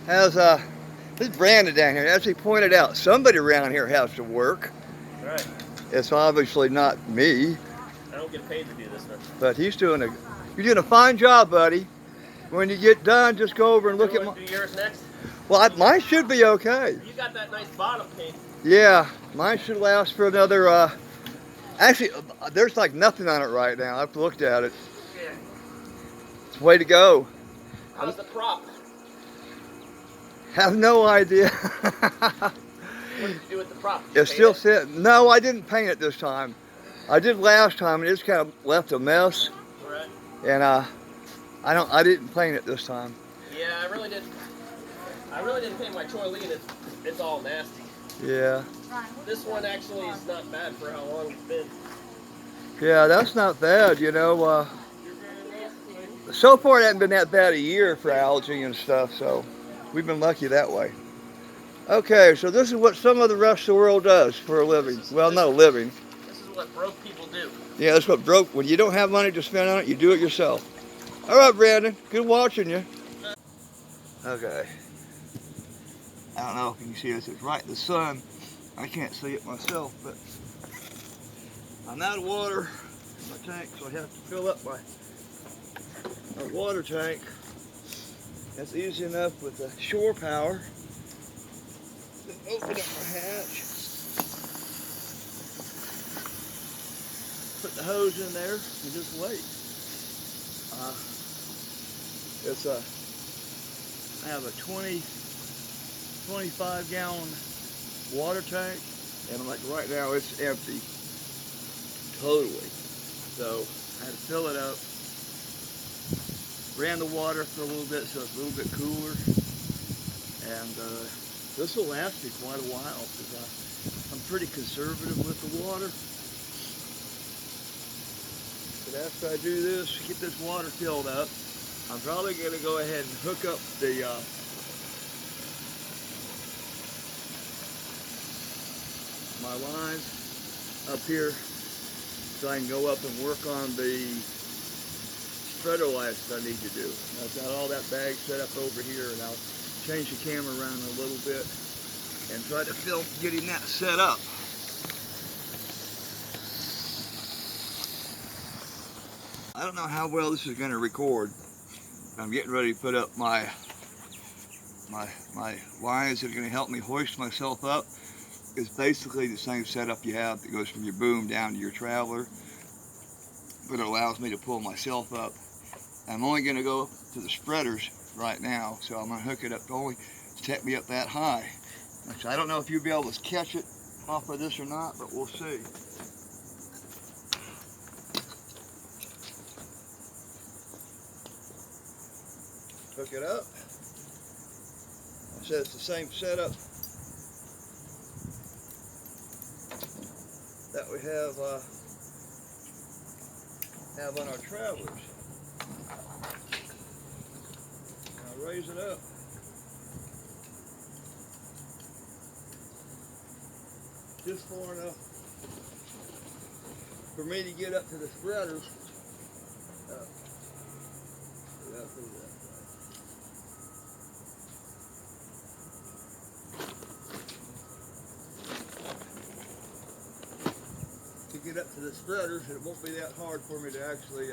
How's this is Brandon down here? As he pointed out, somebody around here has to work. Right. It's obviously not me, I don't get paid to do this one. but you're doing a fine job, buddy. When you get done, just go over and Do look you at want my. to do yours next? Well, mine should be okay. You got that nice bottom paint. Yeah, mine should last for another. Actually, there's like nothing on it right now. I've looked at it. Yeah. It's way to go. How's the prop? Have no idea. What did you do with the prop? Did you It's paint still it? sitting. No, I didn't paint it this time. I did last time, and it's kind of left a mess. Right. And I didn't paint it this time. Yeah, I really didn't. I really didn't paint my Choy-Lee, and it's all nasty. Yeah. This one actually is not bad for how long it's been. Yeah, that's not bad. So far it hasn't been that bad a year for algae and stuff. So we've been lucky that way. Okay, so this is what some of the rest of the world does for a living. Well, not a living. This is what broke people do. Yeah, that's what broke. When you don't have money to spend on it, you do it yourself. All right, Brandon. Good watching you. Okay. I don't know if you can see this. It's right in the sun. I can't see it myself, but I'm out of water in my tank, so I have to fill up my water tank. That's easy enough with the shore power. Then open up my hatch. Put the hose in there and just wait. I have a 25 gallon water tank, and like right now it's empty totally. So I had to fill it up. Ran the water for a little bit so it's a little bit cooler, and this will last me quite a while because I'm pretty conservative with the water. But after I do this, get this water filled up, I'm probably going to go ahead and hook up my lines up here so I can go up and work on the spreader lights that I need to do. I've got all that bag set up over here, and I'll change the camera around a little bit and try to film getting that set up. I don't know how well this is going to record. I'm getting ready to put up my lines that are going to help me hoist myself up. It's basically the same setup you have that goes from your boom down to your traveler, but it allows me to pull myself up. I'm only going to go to the spreaders right now, so I'm going to hook it up only to take me up that high. So I don't know if you'll be able to catch it off of this or not, but we'll see. Hook it up. I said it's the same setup that we have on our travelers. Now raise it up. Just far enough for me to get up to the spreaders. To get up to the spreaders, it won't be that hard for me to actually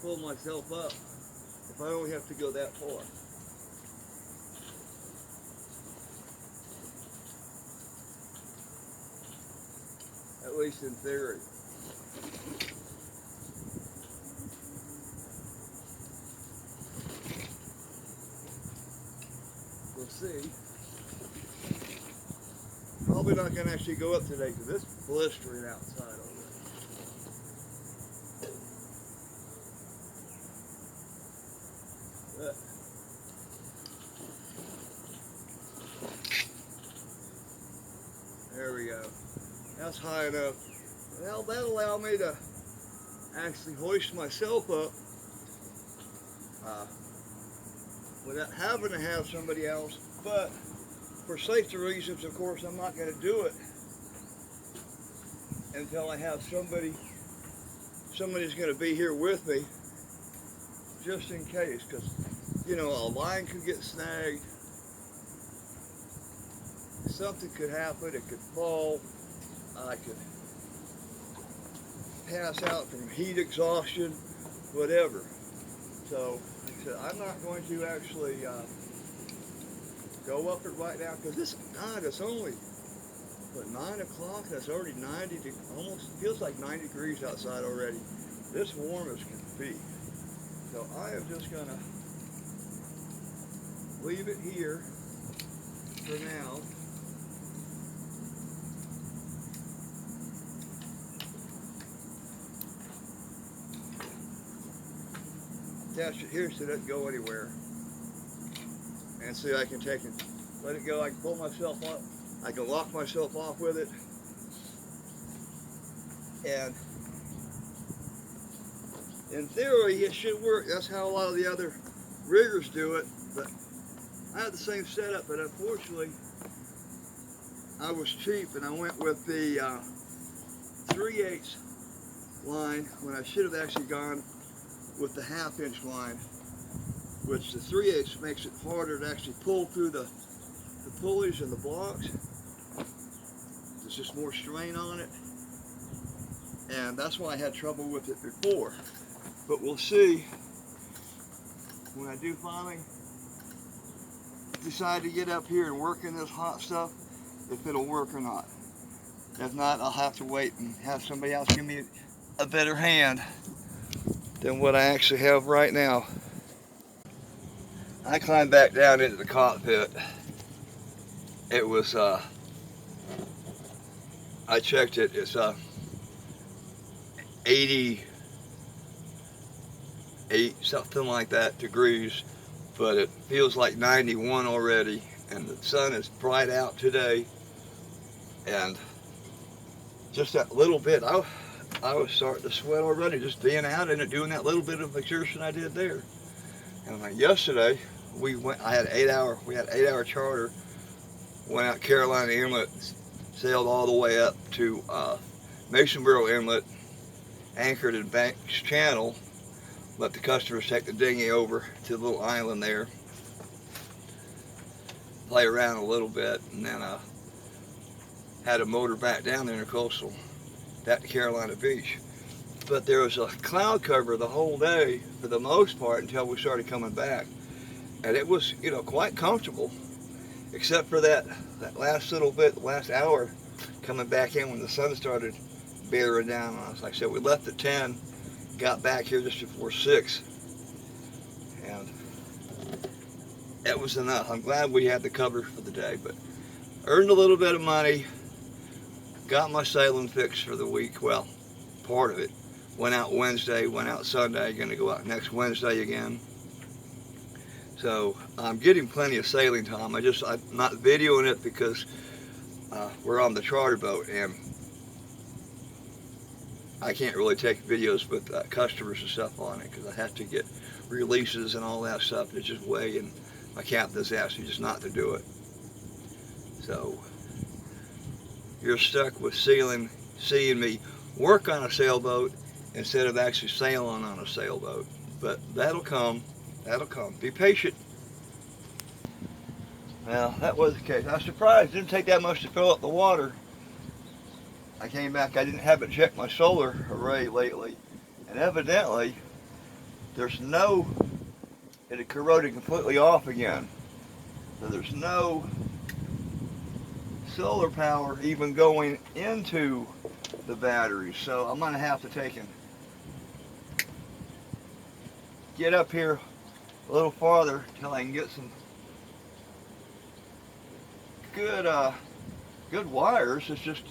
pull myself up if I only have to go that far. At least in theory. We'll see. Probably not going to actually go up today because it's blistering outside already. But there we go. That's high enough. Well, that'll allow me to actually hoist myself up without having to have somebody else. But for safety reasons, of course, I'm not going to do it until I have somebody's going to be here with me, just in case, because you know, a line could get snagged. Something could happen. It could fall. I could pass out from heat exhaustion, whatever. So like I said, I'm not going to actually go up it right now because it's only, what, 9 o'clock? That's already 90, almost feels like 90 degrees outside already. This warm as can be. So I am just going to leave it here for now. Attach it here so it doesn't go anywhere. And see, I can take it, let it go. I can pull myself up. I can lock myself off with it. And in theory, it should work. That's how a lot of the other riggers do it. But I had the same setup, but unfortunately, I was cheap and I went with the 3/8 line when I should have actually gone with the 1/2 inch line, which the 3/8 makes it harder to actually pull through the pulleys and the blocks. There's just more strain on it, and that's why I had trouble with it before. But we'll see when I do finally decide to get up here and work in this hot stuff, if it'll work or not. If not, I'll have to wait and have somebody else give me a better hand than what I actually have right now. I climbed back down into the cockpit. It was, I checked it, it's 88, something like that degrees, but it feels like 91 already, and the sun is bright out today, and just that little bit, I was starting to sweat already, just being out in it, doing that little bit of exertion I did there. And like yesterday, we had 8 hour charter, went out Carolina Inlet, sailed all the way up to Masonboro Inlet, anchored in Banks Channel, let the customers take the dinghy over to the little island there, play around a little bit, and then had a motor back down there in the coastal, back to Carolina Beach. But there was a cloud cover the whole day for the most part until we started coming back, and it was, you know, quite comfortable, except for that last little bit, last hour coming back in when the sun started bearing down on us. Like I said, we left at 10, got back here just before 6, and that was enough. I'm glad we had the cover for the day, but earned a little bit of money, got my sailing fixed for the week, well, part of it. Went out Wednesday, went out Sunday, gonna go out next Wednesday again. So I'm getting plenty of sailing time. I'm not videoing it because we're on the charter boat and I can't really take videos with customers and stuff on it because I have to get releases and all that stuff. It's just way, and my captain's asked me just not to do it. So you're stuck with seeing me work on a sailboat instead of actually sailing on a sailboat. But that'll come. That'll come. Be patient. Well, that was the case. I was surprised. It didn't take that much to fill up the water. I came back. I haven't checked my solar array lately, and evidently there's no. It had corroded completely off again. So there's no solar power even going into the batteries. So I'm gonna have to take and get up here a little farther till I can get some good wires. It's just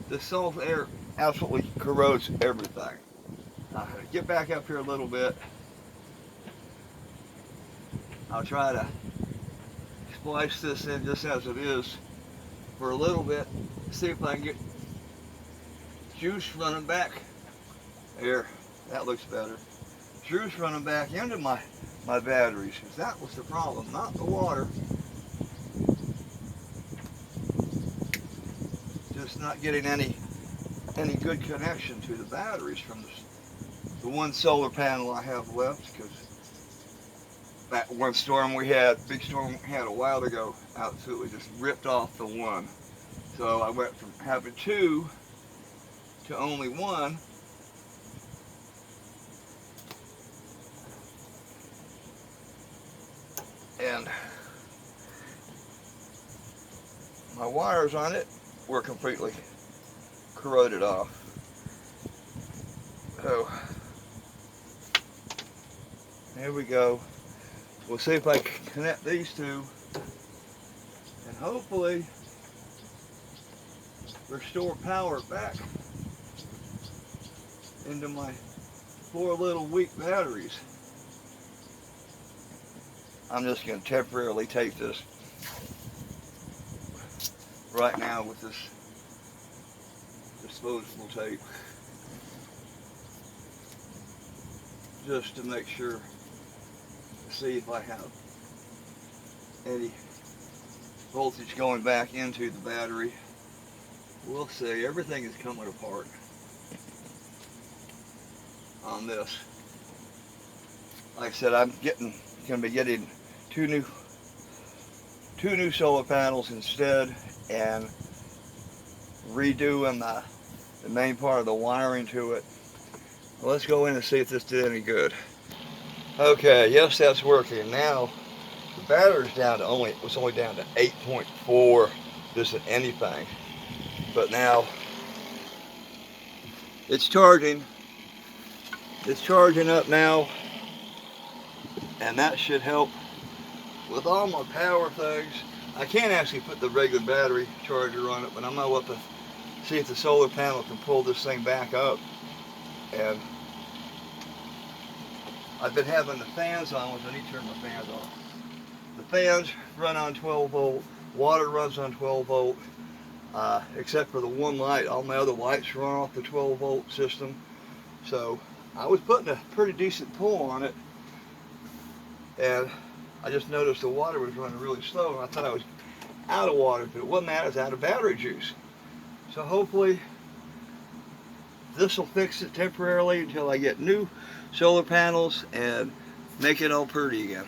the salt air absolutely corrodes everything. Get back up here a little bit. I'll try to splice this in just as it is for a little bit. See if I can get juice running back. There, that looks better. Juice running back into my batteries, because that was the problem, not the water. Just not getting any good connection to the batteries from the one solar panel I have left, because that one storm we had, big storm we had a while ago, absolutely just ripped off the one. So I went from having 2 to only 1. And my wires on it were completely corroded off. So there we go. We'll see if I can connect these two and hopefully restore power back into my 4 little weak batteries. I'm just going to temporarily take this right now with this disposable tape just to make sure, to see if I have any voltage going back into the battery. We'll see. Everything is coming apart on this. Like I said, I'm going to be getting two new solar panels instead, and redoing the main part of the wiring to it. Let's go in and see if this did any good. Okay, yes, that's working. Now the battery's down to was only down to 8.4, just at anything. But now it's charging. It's charging up now, and that should help with all my power things. I can't actually put the regular battery charger on it, but I'm going to see if the solar panel can pull this thing back up. And I've been having the fans on, which I need to turn my fans off. The fans run on 12 volt, water runs on 12 volt, except for the one light. All my other lights run off the 12 volt system. So I was putting a pretty decent pull on it, and I just noticed the water was running really slow, and I thought I was out of water, but it wasn't that, it was out of battery juice. So hopefully this will fix it temporarily until I get new solar panels and make it all pretty again.